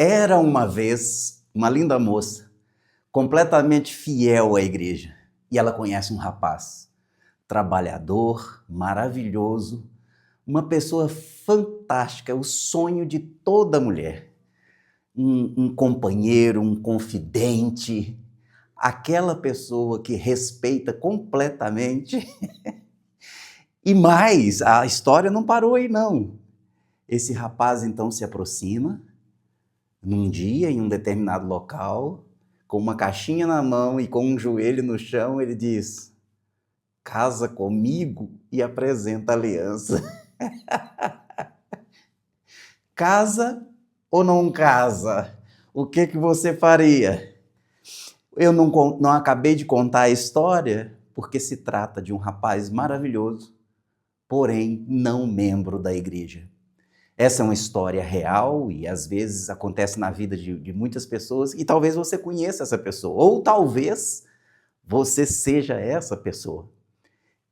Era uma vez uma linda moça, completamente fiel à igreja, e ela conhece um rapaz, trabalhador, maravilhoso, uma pessoa fantástica, o sonho de toda mulher. Um companheiro, um confidente, aquela pessoa que respeita completamente. E mais, a história não parou aí não. Esse rapaz então se aproxima, num dia, em um determinado local, com uma caixinha na mão e com um joelho no chão, ele diz: casa comigo e apresenta a aliança. Casa ou não casa? O que você faria? Eu não acabei de contar a história porque se trata de um rapaz maravilhoso, porém não membro da igreja. Essa é uma história real e às vezes acontece na vida de muitas pessoas e talvez você conheça essa pessoa, ou talvez você seja essa pessoa.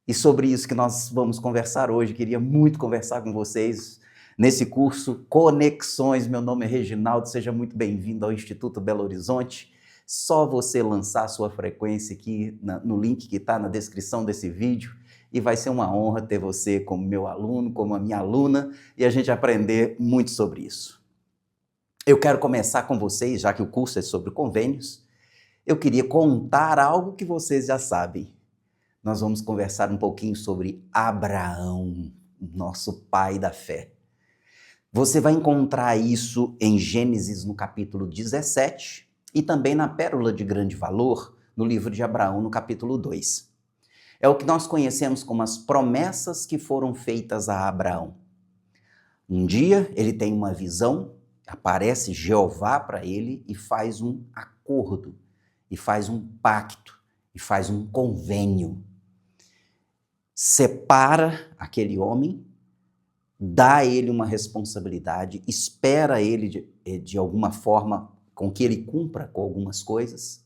E sobre isso que nós vamos conversar hoje, queria muito conversar com vocês nesse curso Conexões. Meu nome é Reginaldo, seja muito bem-vindo ao Instituto Belo Horizonte. Só você lançar a sua frequência aqui no link que está na descrição desse vídeo e vai ser uma honra ter você como meu aluno, como a minha aluna e a gente aprender muito sobre isso. Eu quero começar com vocês, já que o curso é sobre convênios, eu queria contar algo que vocês já sabem. Nós vamos conversar um pouquinho sobre Abraão, nosso pai da fé. Você vai encontrar isso em Gênesis no capítulo 17 e também na Pérola de Grande Valor, no livro de Abraão, no capítulo 2. É o que nós conhecemos como as promessas que foram feitas a Abraão. Um dia ele tem uma visão, aparece Jeová para ele e faz um acordo, e faz um pacto, e faz um convênio. Separa aquele homem, dá a ele uma responsabilidade, espera ele de alguma forma com que ele cumpra com algumas coisas,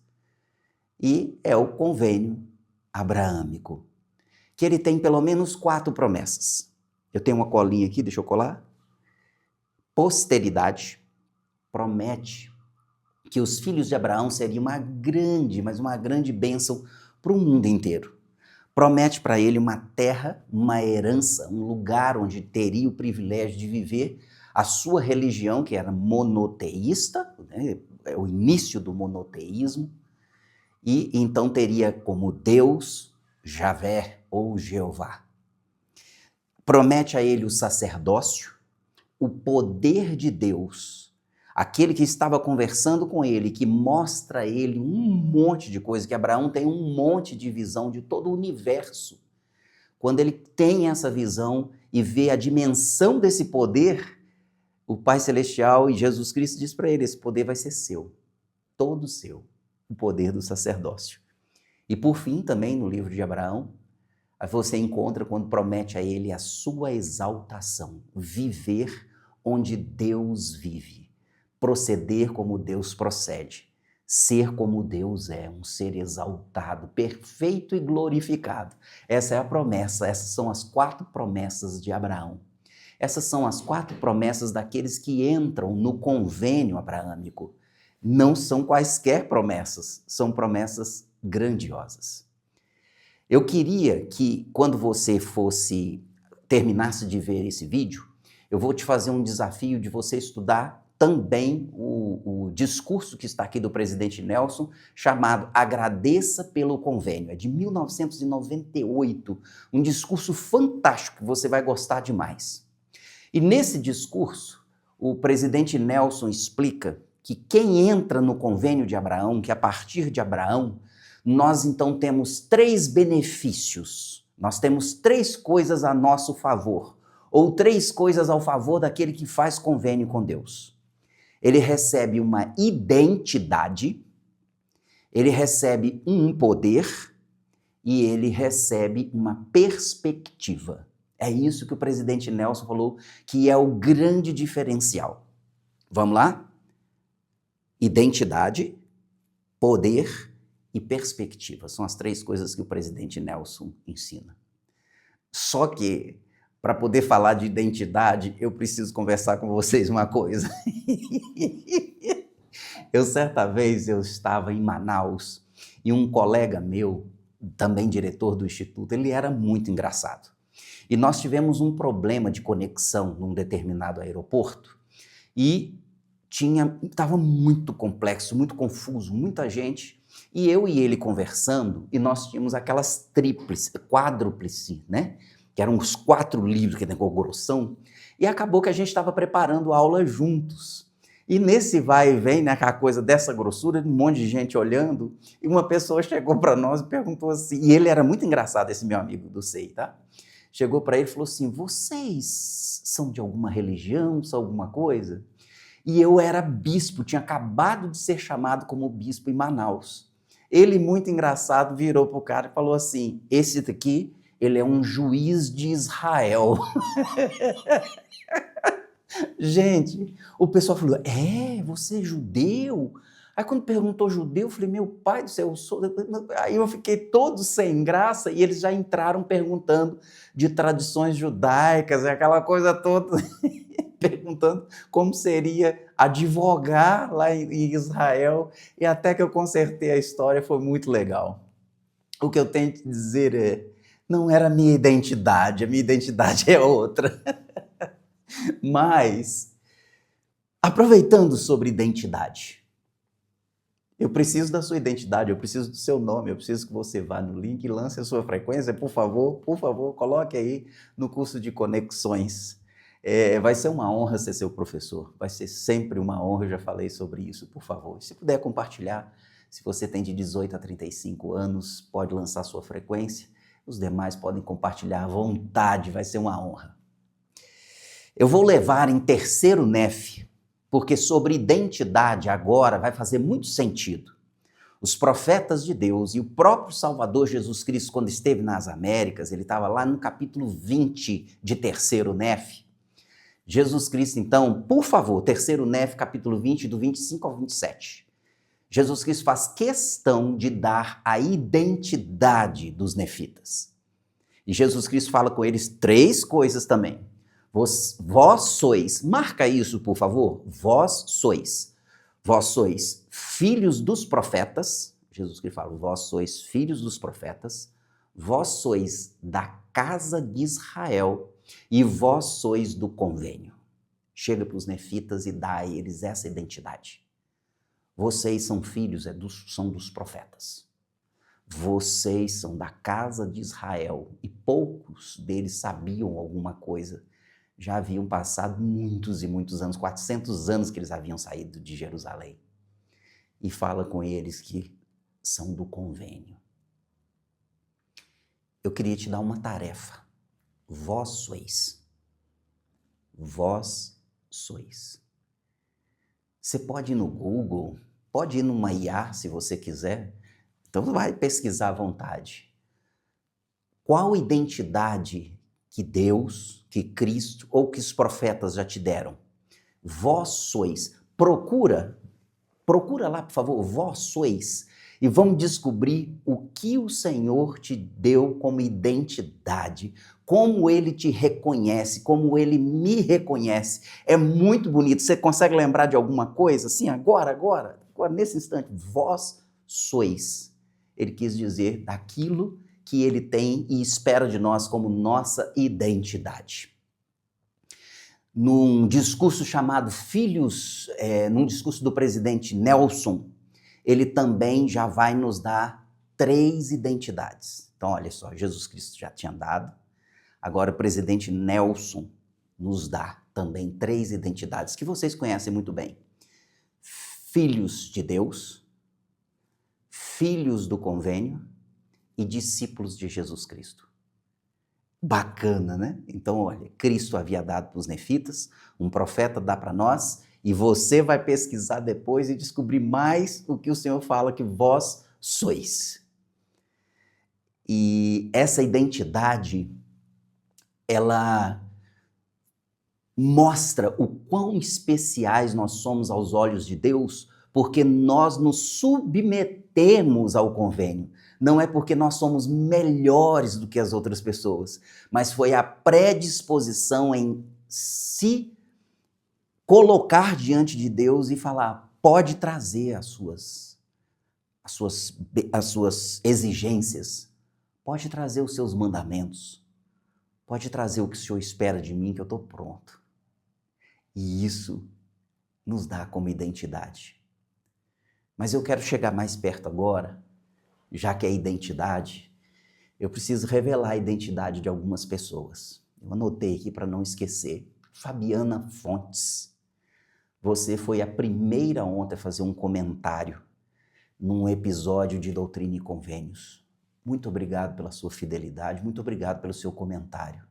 e é o convênio abraâmico, que ele tem pelo menos 4 promessas. Eu tenho uma colinha aqui, deixa eu colar. Posteridade, promete que os filhos de Abraão seriam uma grande, mas uma grande bênção para o mundo inteiro. Promete para ele uma terra, uma herança, um lugar onde teria o privilégio de viver a sua religião, que era monoteísta, né? É o início do monoteísmo, e então teria como Deus, Javé ou Jeová. Promete a ele o sacerdócio, o poder de Deus, aquele que estava conversando com ele, que mostra a ele um monte de coisa, que Abraão tem um monte de visão de todo o universo. Quando ele tem essa visão e vê a dimensão desse poder, o Pai Celestial e Jesus Cristo diz para ele, esse poder vai ser seu, todo seu, o poder do sacerdócio. E por fim, também no livro de Abraão, você encontra quando promete a ele a sua exaltação, viver onde Deus vive, proceder como Deus procede, ser como Deus é, um ser exaltado, perfeito e glorificado. Essa é a promessa, essas são as 4 promessas de Abraão. Essas são as 4 promessas daqueles que entram no convênio abraâmico. Não são quaisquer promessas, são promessas grandiosas. Eu queria que, quando você terminasse de ver esse vídeo, eu vou te fazer um desafio de você estudar também o discurso que está aqui do presidente Nelson, chamado Agradeça pelo Convênio. É de 1998, um discurso fantástico que você vai gostar demais. E nesse discurso, o presidente Nelson explica que quem entra no convênio de Abraão, que a partir de Abraão, nós então temos 3 benefícios, nós temos 3 coisas a nosso favor, ou 3 coisas ao favor daquele que faz convênio com Deus. Ele recebe uma identidade, ele recebe um poder e ele recebe uma perspectiva. É isso que o presidente Nelson falou que é o grande diferencial. Vamos lá? Identidade, poder e perspectiva. São as 3 coisas que o presidente Nelson ensina. Só que, para poder falar de identidade, eu preciso conversar com vocês uma coisa. Certa vez eu estava em Manaus e um colega meu, também diretor do instituto, ele era muito engraçado. E nós tivemos um problema de conexão num determinado aeroporto e estava muito complexo, muito confuso, muita gente. E eu e ele conversando, e nós tínhamos aquelas quádruplice, né? Que eram os 4 livros, que negócio grossão, e acabou que a gente estava preparando a aula juntos. E nesse vai e vem, né, aquela coisa dessa grossura, um monte de gente olhando, e uma pessoa chegou para nós e perguntou assim, e ele era muito engraçado, esse meu amigo do SEI, tá? Chegou para ele e falou assim, vocês são de alguma religião, são alguma coisa? E eu era bispo, tinha acabado de ser chamado como bispo em Manaus. Ele, muito engraçado, virou para o cara e falou assim, esse daqui, ele é um juiz de Israel. Gente, o pessoal falou, você é judeu? Aí quando perguntou judeu, eu falei, meu pai do céu, eu sou... Aí eu fiquei todo sem graça e eles já entraram perguntando de tradições judaicas, aquela coisa toda, perguntando como seria advogar lá em Israel, e até que eu consertei a história, foi muito legal. O que eu tenho que dizer é, não era a minha identidade é outra. Mas, aproveitando sobre identidade, eu preciso da sua identidade, eu preciso do seu nome, eu preciso que você vá no link e lance a sua frequência, por favor, coloque aí no curso de conexões. Vai ser uma honra ser seu professor, vai ser sempre uma honra, eu já falei sobre isso, por favor. Se puder compartilhar, se você tem de 18 a 35 anos, pode lançar sua frequência, os demais podem compartilhar à vontade, vai ser uma honra. Eu vou levar em terceiro NEF, porque sobre identidade agora vai fazer muito sentido. Os profetas de Deus e o próprio Salvador Jesus Cristo, quando esteve nas Américas, ele estava lá no capítulo 20 de terceiro NEF. Jesus Cristo, então, por favor, terceiro NEF, capítulo 20, do 25 ao 27. Jesus Cristo faz questão de dar a identidade dos nefitas. E Jesus Cristo fala com eles 3 coisas também. Vós sois, marca isso, por favor, vós sois filhos dos profetas, Jesus Cristo fala, vós sois filhos dos profetas, vós sois da casa de Israel e vós sois do convênio. Chega para os nefitas e dá a eles essa identidade. Vocês são filhos, são dos profetas. Vocês são da casa de Israel e poucos deles sabiam alguma coisa. Já haviam passado muitos e muitos anos, 400 anos que eles haviam saído de Jerusalém. E fala com eles que são do convênio. Eu queria te dar uma tarefa. Vós sois. Vós sois. Você pode ir no Google, pode ir numa IA se você quiser. Então vai pesquisar à vontade. Qual identidade que Deus, que Cristo ou que os profetas já te deram? Vós sois. Procura lá, por favor, vós sois. E vamos descobrir o que o Senhor te deu como identidade, como Ele te reconhece, como Ele me reconhece. É muito bonito. Você consegue lembrar de alguma coisa? Assim, agora, nesse instante, vós sois. Ele quis dizer daquilo que Ele tem e espera de nós como nossa identidade. Num discurso chamado Filhos, num discurso do presidente Nelson, ele também já vai nos dar 3 identidades. Então, olha só, Jesus Cristo já tinha dado, agora o presidente Nelson nos dá também 3 identidades que vocês conhecem muito bem. Filhos de Deus, filhos do convênio e discípulos de Jesus Cristo. Bacana, né? Então, olha, Cristo havia dado para os nefitas, um profeta dá para nós, e você vai pesquisar depois e descobrir mais o que o Senhor fala que vós sois. E essa identidade, ela mostra o quão especiais nós somos aos olhos de Deus, porque nós nos submetemos ao convênio. Não é porque nós somos melhores do que as outras pessoas, mas foi a predisposição em se colocar diante de Deus e falar, pode trazer as suas exigências, pode trazer os seus mandamentos, pode trazer o que o Senhor espera de mim, que eu estou pronto. E isso nos dá como identidade. Mas eu quero chegar mais perto agora, já que é identidade, eu preciso revelar a identidade de algumas pessoas. Eu anotei aqui para não esquecer. Fabiana Fontes. Você foi a primeira ontem a fazer um comentário num episódio de Doutrina e Convênios. Muito obrigado pela sua fidelidade, muito obrigado pelo seu comentário.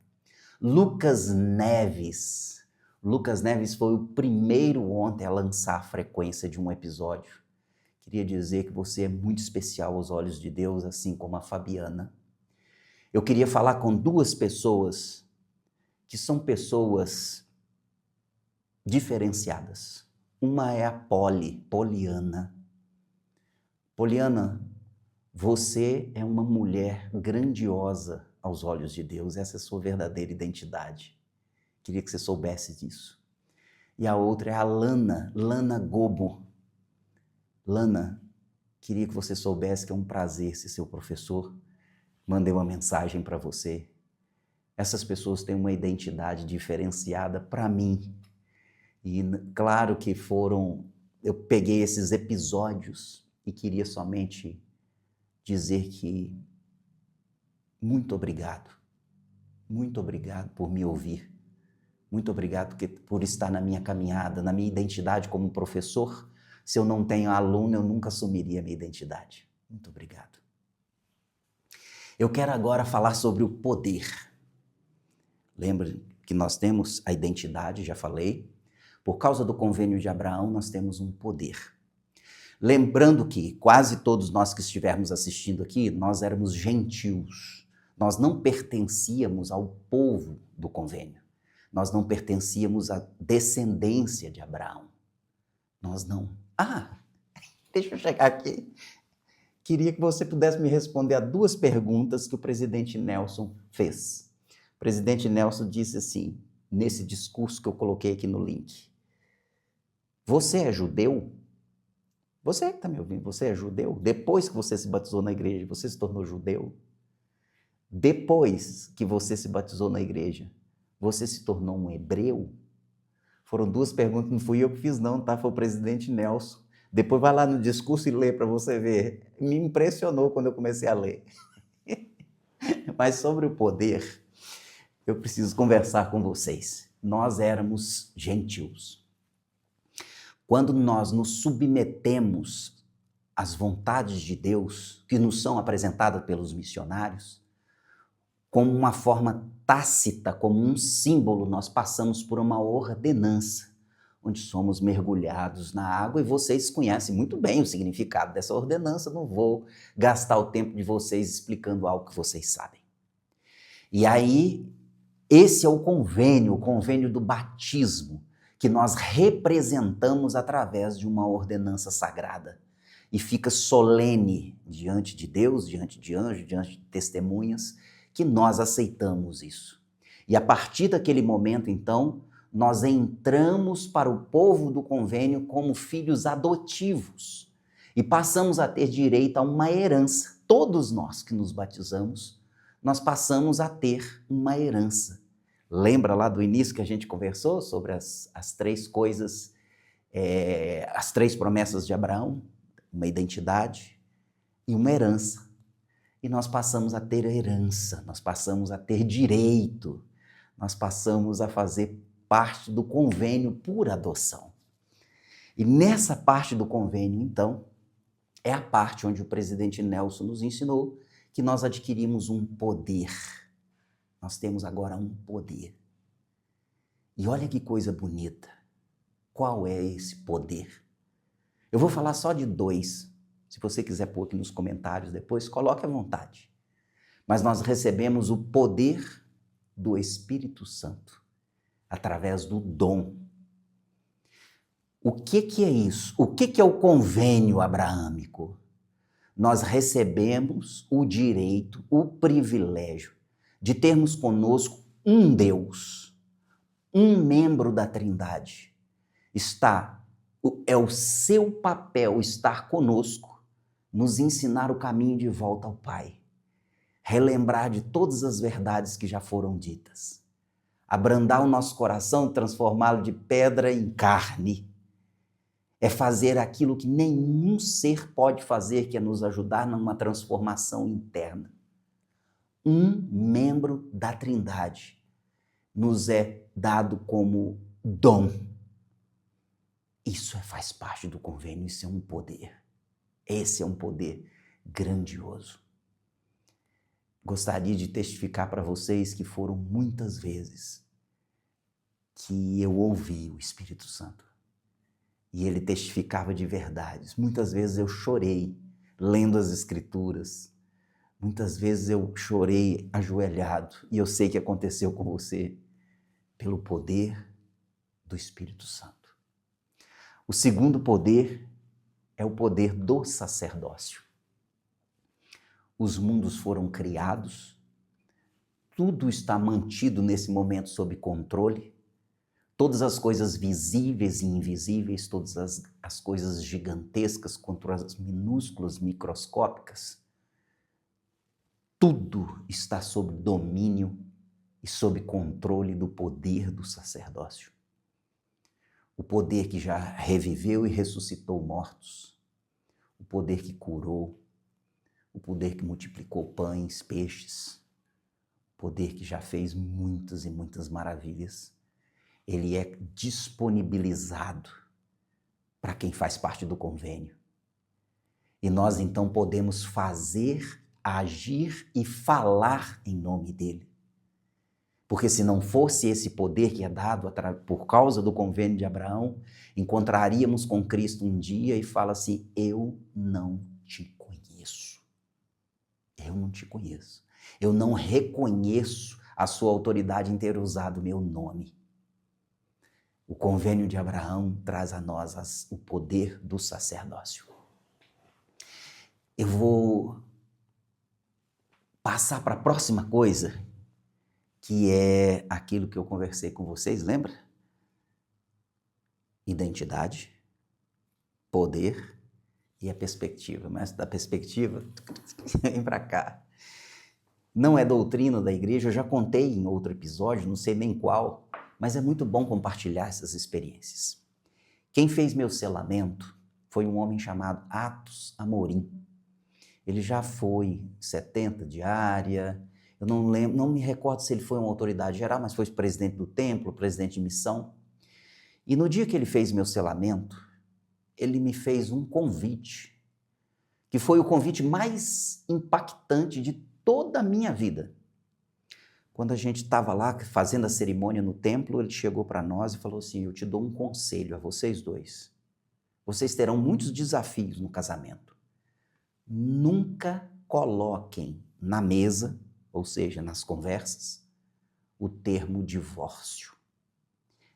Lucas Neves. Lucas Neves foi o primeiro ontem a lançar a frequência de um episódio. Queria dizer que você é muito especial aos olhos de Deus, assim como a Fabiana. Eu queria falar com duas pessoas que são pessoas diferenciadas. Uma é a Poliana. Poliana, você é uma mulher grandiosa aos olhos de Deus. Essa é a sua verdadeira identidade. Queria que você soubesse disso. E a outra é a Lana Gobo. Lana, queria que você soubesse que é um prazer ser seu professor. Mandei uma mensagem para você. Essas pessoas têm uma identidade diferenciada para mim. E claro que eu peguei esses episódios e queria somente dizer que muito obrigado por me ouvir. Muito obrigado por estar na minha caminhada, na minha identidade como professor. Se eu não tenho aluno, eu nunca assumiria a minha identidade. Muito obrigado. Eu quero agora falar sobre o poder. Lembra que nós temos a identidade, já falei. Por causa do convênio de Abraão, nós temos um poder. Lembrando que quase todos nós que estivermos assistindo aqui, nós éramos gentios. Nós não pertencíamos ao povo do convênio. Nós não pertencíamos à descendência de Abraão. Nós não. Deixa eu chegar aqui. Queria que você pudesse me responder a duas perguntas que o presidente Nelson fez. O presidente Nelson disse assim, nesse discurso que eu coloquei aqui no link. Você é judeu? Você que está me ouvindo, você é judeu? Depois que você se batizou na igreja, você se tornou judeu? Depois que você se batizou na igreja, você se tornou um hebreu? Foram duas perguntas, não fui eu que fiz não, tá? Foi o presidente Nelson. Depois vai lá no discurso e lê para você ver. Me impressionou quando eu comecei a ler. Mas sobre o poder, eu preciso conversar com vocês. Nós éramos gentios. Quando nós nos submetemos às vontades de Deus, que nos são apresentadas pelos missionários, como uma forma tácita, como um símbolo, nós passamos por uma ordenança, onde somos mergulhados na água, e vocês conhecem muito bem o significado dessa ordenança, não vou gastar o tempo de vocês explicando algo que vocês sabem. E aí, esse é o convênio do batismo, que nós representamos através de uma ordenança sagrada. E fica solene diante de Deus, diante de anjos, diante de testemunhas, que nós aceitamos isso. E a partir daquele momento, então, nós entramos para o povo do convênio como filhos adotivos e passamos a ter direito a uma herança. Todos nós que nos batizamos, nós passamos a ter uma herança. Lembra lá do início que a gente conversou sobre as três coisas, as três promessas de Abraão? Uma identidade e uma herança. E nós passamos a ter herança, nós passamos a ter direito, nós passamos a fazer parte do convênio por adoção. E nessa parte do convênio, então, é a parte onde o presidente Nelson nos ensinou que nós adquirimos um poder. Nós temos agora um poder. E olha que coisa bonita. Qual é esse poder? Eu vou falar só de dois. Se você quiser pôr aqui nos comentários depois, coloque à vontade. Mas nós recebemos o poder do Espírito Santo, através do dom. O que é isso? O que é o convênio abraâmico? Nós recebemos o direito, o privilégio de termos conosco um Deus, um membro da Trindade. Está É o seu papel estar conosco, nos ensinar o caminho de volta ao Pai, relembrar de todas as verdades que já foram ditas, abrandar o nosso coração, transformá-lo de pedra em carne. É fazer aquilo que nenhum ser pode fazer, que é nos ajudar numa transformação interna. Um membro da Trindade nos é dado como dom. Isso faz parte do convênio, isso é um poder. Esse é um poder grandioso. Gostaria de testificar para vocês que foram muitas vezes que eu ouvi o Espírito Santo. E ele testificava de verdades. Muitas vezes eu chorei lendo as Escrituras. Muitas vezes eu chorei ajoelhado. E eu sei que aconteceu com você pelo poder do Espírito Santo. O segundo poder é o poder do sacerdócio. Os mundos foram criados, tudo está mantido nesse momento sob controle, todas as coisas visíveis e invisíveis, todas as coisas gigantescas contra as minúsculas, microscópicas, tudo está sob domínio e sob controle do poder do sacerdócio. O poder que já reviveu e ressuscitou mortos, o poder que curou, o poder que multiplicou pães, peixes, o poder que já fez muitas e muitas maravilhas, ele é disponibilizado para quem faz parte do convênio. E nós então podemos fazer, agir e falar em nome dele. Porque se não fosse esse poder que é dado por causa do convênio de Abraão, encontraríamos com Cristo um dia e fala assim: eu não te conheço. Eu não te conheço. Eu não reconheço a sua autoridade em ter usado o meu nome. O convênio de Abraão traz a nós o poder do sacerdócio. Eu vou passar para a próxima coisa, que é aquilo que eu conversei com vocês, lembra? Identidade, poder e a perspectiva. Mas da perspectiva, vem para cá. Não é doutrina da igreja, eu já contei em outro episódio, não sei nem qual, mas é muito bom compartilhar essas experiências. Quem fez meu selamento foi um homem chamado Atos Amorim. Ele já foi 70 diária, eu não lembro, não me recordo se ele foi uma autoridade geral, mas foi presidente do templo, presidente de missão. E no dia que ele fez meu selamento, ele me fez um convite, que foi o convite mais impactante de toda a minha vida. Quando a gente estava lá fazendo a cerimônia no templo, ele chegou para nós e falou assim: eu te dou um conselho a vocês dois. Vocês terão muitos desafios no casamento. Nunca coloquem na mesa, ou seja, nas conversas, o termo divórcio.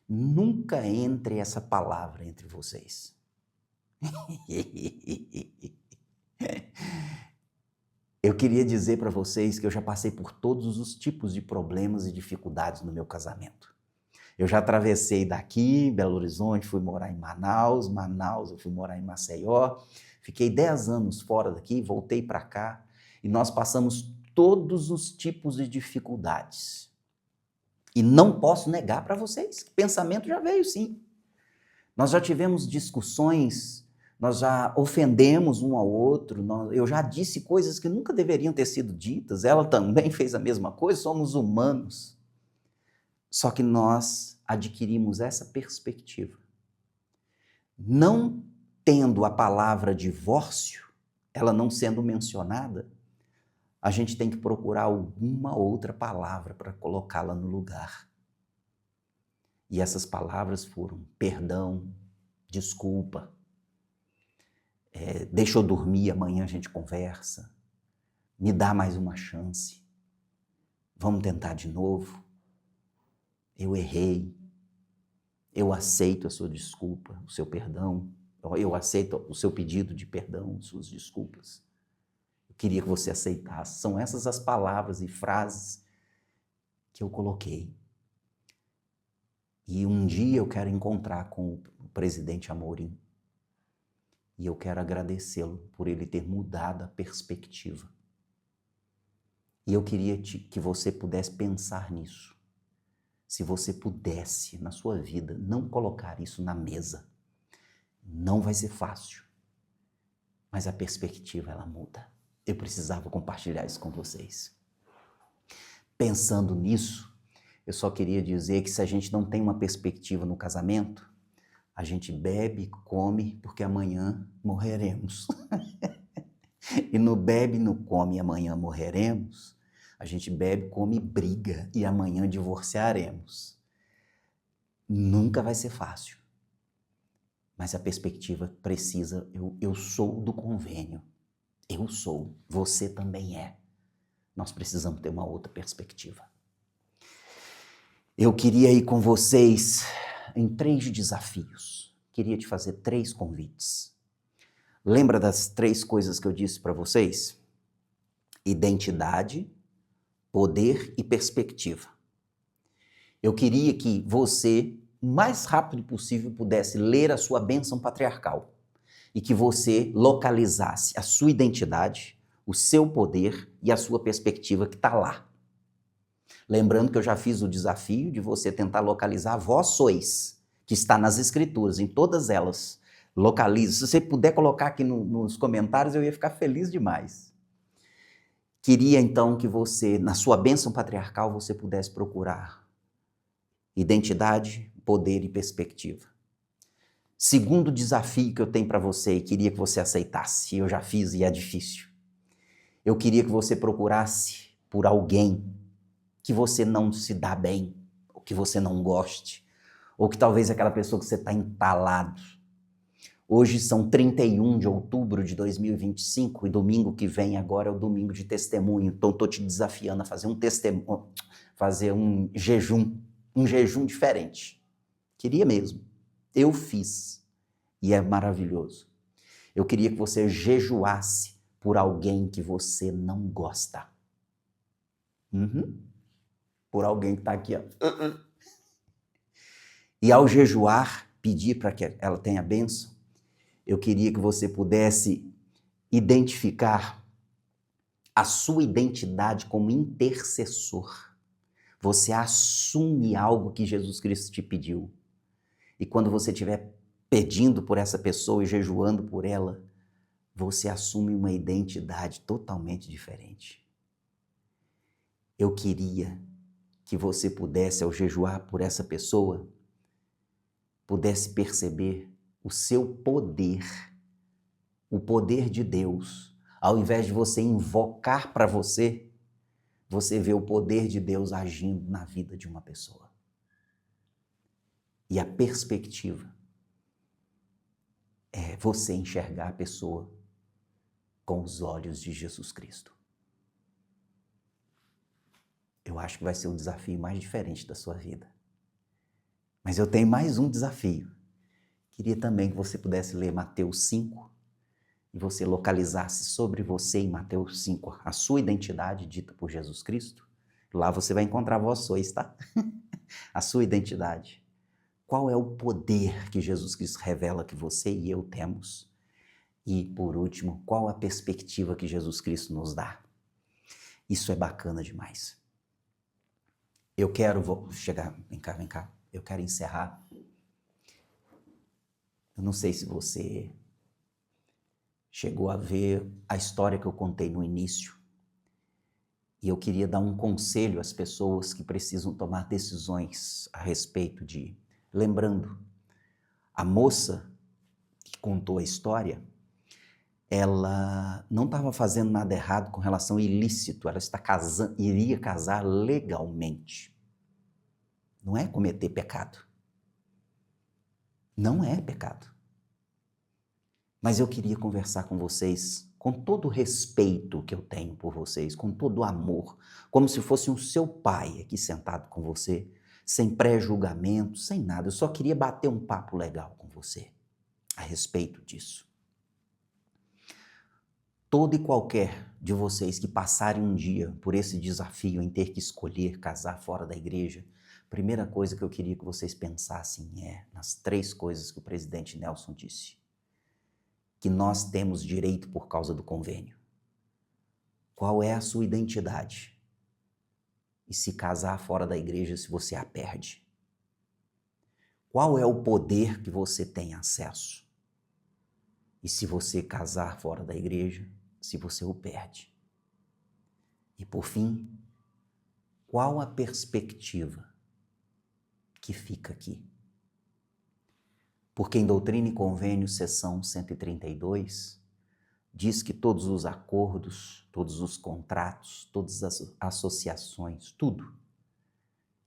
Nunca entre essa palavra entre vocês. Eu queria dizer para vocês que eu já passei por todos os tipos de problemas e dificuldades no meu casamento. Eu já atravessei daqui, Belo Horizonte, fui morar em Manaus, eu fui morar em Maceió, fiquei 10 anos fora daqui, voltei para cá e nós passamos todos os tipos de dificuldades. E não posso negar para vocês que pensamento já veio sim. Nós já tivemos discussões, nós já ofendemos um ao outro, eu já disse coisas que nunca deveriam ter sido ditas, ela também fez a mesma coisa, somos humanos. Só que nós adquirimos essa perspectiva. Não tendo a palavra divórcio, ela não sendo mencionada, a gente tem que procurar alguma outra palavra para colocá-la no lugar. E essas palavras foram perdão, desculpa, deixa eu dormir, amanhã a gente conversa, me dá mais uma chance, vamos tentar de novo, eu errei, eu aceito a sua desculpa, o seu perdão, eu aceito o seu pedido de perdão, suas desculpas. Eu queria que você aceitasse. São essas as palavras e frases que eu coloquei. E um dia eu quero encontrar com presidente Amorim. E eu quero agradecê-lo por ele ter mudado a perspectiva. E eu queria que você pudesse pensar nisso. Se você pudesse, na sua vida, não colocar isso na mesa, não vai ser fácil. Mas a perspectiva, ela muda. Eu precisava compartilhar isso com vocês. Pensando nisso, eu só queria dizer que se a gente não tem uma perspectiva no casamento, a gente bebe, come, porque amanhã morreremos. E no bebe, no come, amanhã morreremos, a gente bebe, come e briga, e amanhã divorciaremos. Nunca vai ser fácil. Mas a perspectiva precisa, eu sou do convênio. Eu sou, você também é. Nós precisamos ter uma outra perspectiva. Eu queria ir com vocês em 3 desafios. Queria te fazer 3 convites. Lembra das 3 coisas que eu disse para vocês? Identidade, poder e perspectiva. Eu queria que você, o mais rápido possível, pudesse ler a sua bênção patriarcal e que você localizasse a sua identidade, o seu poder e a sua perspectiva que está lá. Lembrando que eu já fiz o desafio de você tentar localizar vós sois, que está nas escrituras, em todas elas. Localize. Se você puder colocar aqui nos comentários, eu ia ficar feliz demais. Queria então que você, na sua bênção patriarcal, você pudesse procurar identidade, poder e perspectiva. Segundo desafio que eu tenho para você e queria que você aceitasse, eu já fiz e é difícil. Eu queria que você procurasse por alguém que você não se dá bem, ou que você não goste, ou que talvez aquela pessoa que você está entalado. Hoje são 31 de outubro de 2025 e domingo que vem agora é o domingo de testemunho. Então estou te desafiando a fazer um jejum diferente. Queria mesmo. Eu fiz e é maravilhoso. Eu queria que você jejuasse por alguém que você não gosta. Por alguém que está aqui, ó. E ao jejuar, pedir para que ela tenha bênção, eu queria que você pudesse identificar a sua identidade como intercessor. Você assume algo que Jesus Cristo te pediu. E quando você estiver pedindo por essa pessoa e jejuando por ela, você assume uma identidade totalmente diferente. Eu queria que você pudesse, ao jejuar por essa pessoa, pudesse perceber o seu poder, o poder de Deus. Ao invés de você invocar para você, você vê o poder de Deus agindo na vida de uma pessoa. E a perspectiva é você enxergar a pessoa com os olhos de Jesus Cristo. Eu acho que vai ser o desafio mais diferente da sua vida. Mas eu tenho mais um desafio. Queria também que você pudesse ler Mateus 5 e você localizasse sobre você em Mateus 5 a sua identidade dita por Jesus Cristo. Lá você vai encontrar vós sois, tá? A sua identidade. Qual é o poder que Jesus Cristo revela que você e eu temos? E, por último, qual a perspectiva que Jesus Cristo nos dá? Isso é bacana demais. Vou chegar, vem cá. Eu quero encerrar. Eu não sei se você chegou a ver a história que eu contei no início. E eu queria dar um conselho às pessoas que precisam tomar decisões a respeito de... Lembrando, a moça que contou a história, ela não estava fazendo nada errado com relação ao ilícito, ela iria casar legalmente. Não é cometer pecado. Não é pecado. Mas eu queria conversar com vocês com todo o respeito que eu tenho por vocês, com todo o amor, como se fosse um seu pai aqui sentado com você, sem pré-julgamento, sem nada. Eu só queria bater um papo legal com você a respeito disso. Todo e qualquer de vocês que passarem um dia por esse desafio em ter que escolher casar fora da igreja, primeira coisa que eu queria que vocês pensassem é nas 3 coisas que o presidente Nelson disse. Que nós temos direito por causa do convênio. Qual é a sua identidade? E se casar fora da igreja, se você a perde? Qual é o poder que você tem acesso? E se você casar fora da igreja, se você o perde? E por fim, qual a perspectiva que fica aqui? Porque em Doutrina e Convênio, seção 132, diz que todos os acordos, todos os contratos, todas as associações, tudo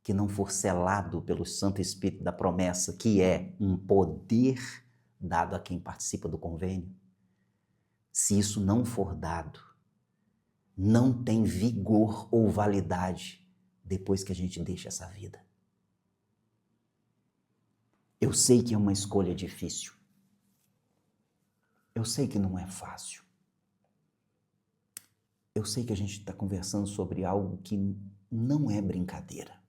que não for selado pelo Santo Espírito da promessa, que é um poder dado a quem participa do convênio, se isso não for dado, não tem vigor ou validade depois que a gente deixa essa vida. Eu sei que é uma escolha difícil. Eu sei que não é fácil. Eu sei que a gente está conversando sobre algo que não é brincadeira.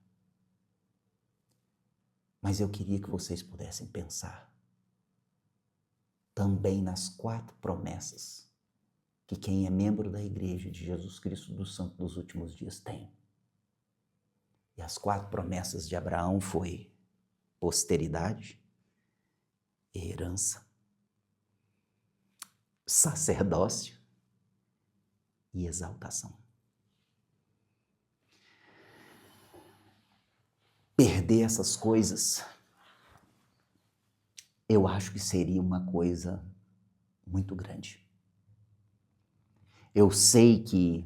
Mas eu queria que vocês pudessem pensar também nas 4 promessas que quem é membro da Igreja de Jesus Cristo do Santo dos Últimos Dias tem. E as 4 promessas de Abraão foi posteridade, herança, sacerdócio e exaltação. Perder essas coisas, eu acho que seria uma coisa muito grande. Eu sei que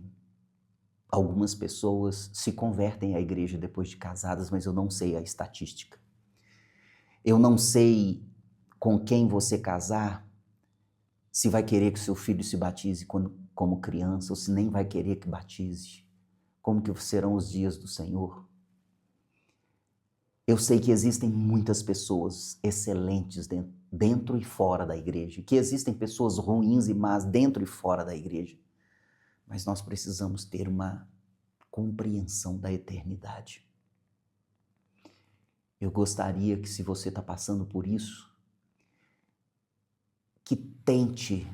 algumas pessoas se convertem à igreja depois de casadas, mas eu não sei a estatística. Eu não sei com quem você casar, se vai querer que seu filho se batize como criança, ou se nem vai querer que batize. Como que serão os dias do Senhor? Eu sei que existem muitas pessoas excelentes dentro e fora da igreja, que existem pessoas ruins e más dentro e fora da igreja, mas nós precisamos ter uma compreensão da eternidade. Eu gostaria que, se você está passando por isso, que tente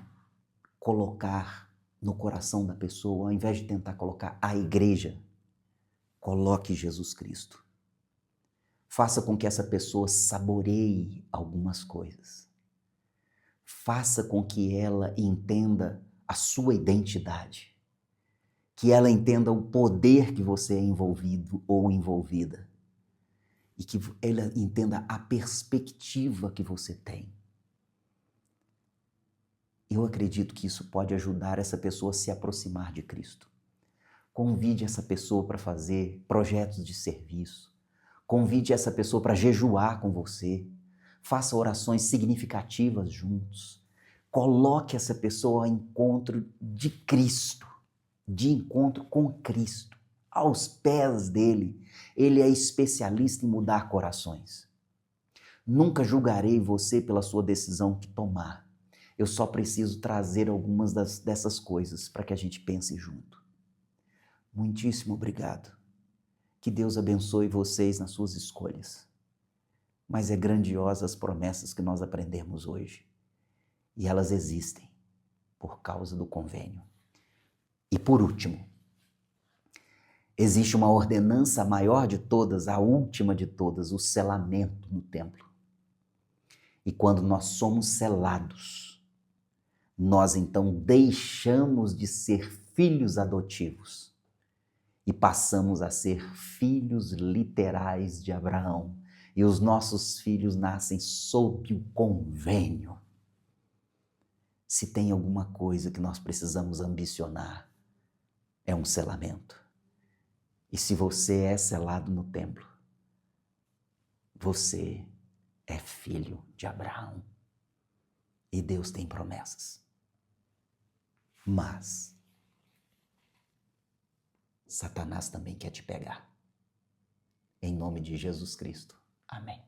colocar no coração da pessoa, ao invés de tentar colocar a igreja, coloque Jesus Cristo. Faça com que essa pessoa saboreie algumas coisas. Faça com que ela entenda a sua identidade. Que ela entenda o poder que você é envolvido ou envolvida. E que ela entenda a perspectiva que você tem. Eu acredito que isso pode ajudar essa pessoa a se aproximar de Cristo. Convide essa pessoa para fazer projetos de serviço. Convide essa pessoa para jejuar com você. Faça orações significativas juntos. Coloque essa pessoa ao encontro de Cristo, de encontro com Cristo, aos pés dele. Ele é especialista em mudar corações. Nunca julgarei você pela sua decisão que tomar. Eu só preciso trazer algumas dessas coisas para que a gente pense junto. Muitíssimo obrigado. Que Deus abençoe vocês nas suas escolhas. Mas é grandiosa as promessas que nós aprendemos hoje. E elas existem por causa do convênio. E por último, existe uma ordenança maior de todas, a última de todas, o selamento no templo. E quando nós somos selados, nós então deixamos de ser filhos adotivos e passamos a ser filhos literais de Abraão. E os nossos filhos nascem sob o convênio. Se tem alguma coisa que nós precisamos ambicionar, é um selamento. E se você é selado no templo, você é filho de Abraão. E Deus tem promessas. Mas Satanás também quer te pegar. Em nome de Jesus Cristo. Amém.